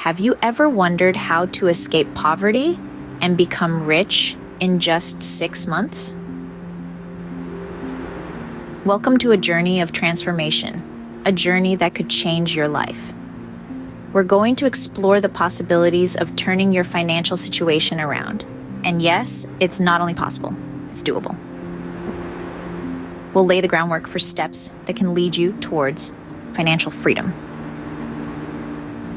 Have you ever wondered how to escape poverty and become rich in just 6 months? Welcome to a journey of transformation, a journey that could change your life. We're going to explore the possibilities of turning your financial situation around. And yes, it's not only possible, it's doable. We'll lay the groundwork for steps that can lead you towards financial freedom.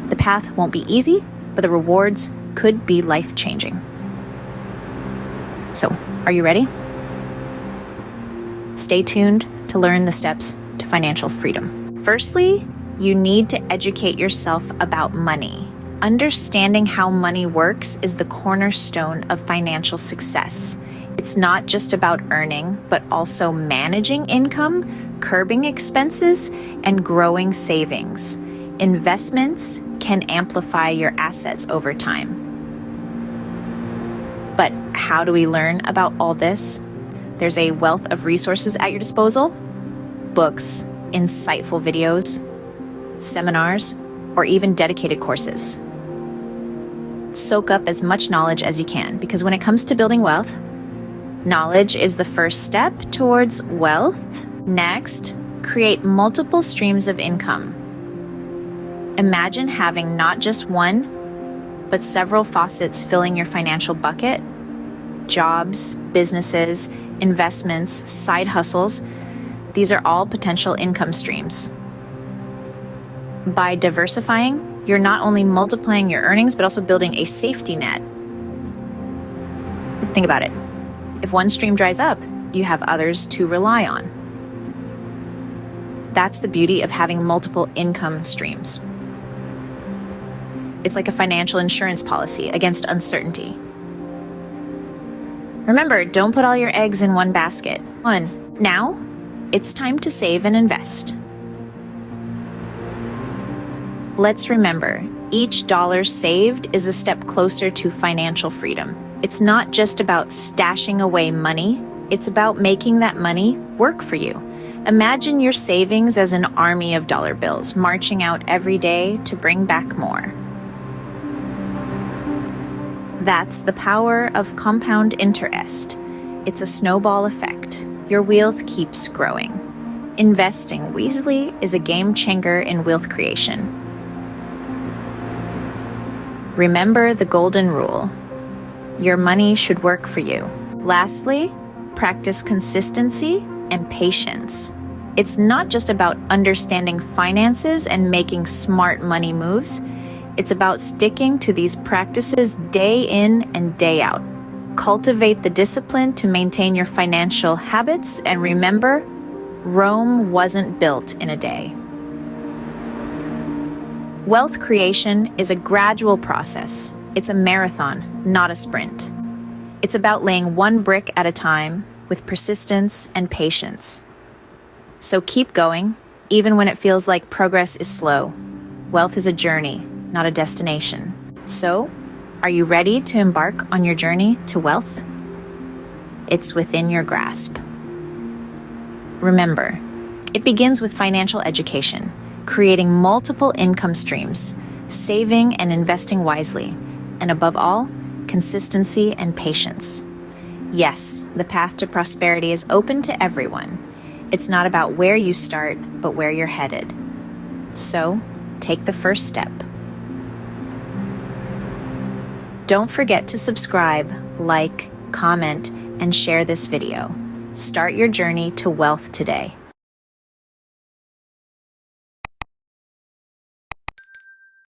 The path won't be easy, but the rewards could be life-changing. So, are you ready? Stay tuned to learn the steps to financial freedom. Firstly, you need to educate yourself about money. Understanding how money works is the cornerstone of financial success. It's not just about earning, but also managing income, curbing expenses, and growing savings. Investments can amplify your assets over time. But how do we learn about all this? There's a wealth of resources at your disposal: books, insightful videos, seminars, or even dedicated courses. Soak up as much knowledge as you can, because when it comes to building wealth, knowledge is the first step towards wealth. Next, create multiple streams of income. Imagine having not just one, but several faucets filling your financial bucket: jobs, businesses, investments, side hustles. These are all potential income streams. By diversifying, you're not only multiplying your earnings, but also building a safety net. Think about it. If one stream dries up, you have others to rely on. That's the beauty of having multiple income streams. It's like a financial insurance policy against uncertainty. Remember, don't put all your eggs in one basket. Now, it's time to save and invest. Let's remember, each dollar saved is a step closer to financial freedom. It's not just about stashing away money, it's about making that money work for you. Imagine your savings as an army of dollar bills, marching out every day to bring back more. That's the power of compound interest. It's a snowball effect. Your wealth keeps growing. Investing wisely is a game changer in wealth creation. Remember the golden rule. Your money should work for you. Lastly, practice consistency and patience. It's not just about understanding finances and making smart money moves. It's about sticking to these practices day in and day out. Cultivate the discipline to maintain your financial habits, and remember, Rome wasn't built in a day. Wealth creation is a gradual process. It's a marathon, not a sprint. It's about laying one brick at a time with persistence and patience. So keep going, even when it feels like progress is slow. Wealth is a journey, not a destination. So, are you ready to embark on your journey to wealth? It's within your grasp. Remember, it begins with financial education, creating multiple income streams, saving and investing wisely, and above all, consistency and patience. Yes, the path to prosperity is open to everyone. It's not about where you start, but where you're headed. So, take the first step. Don't forget to subscribe, like, comment, and share this video. Start your journey to wealth today.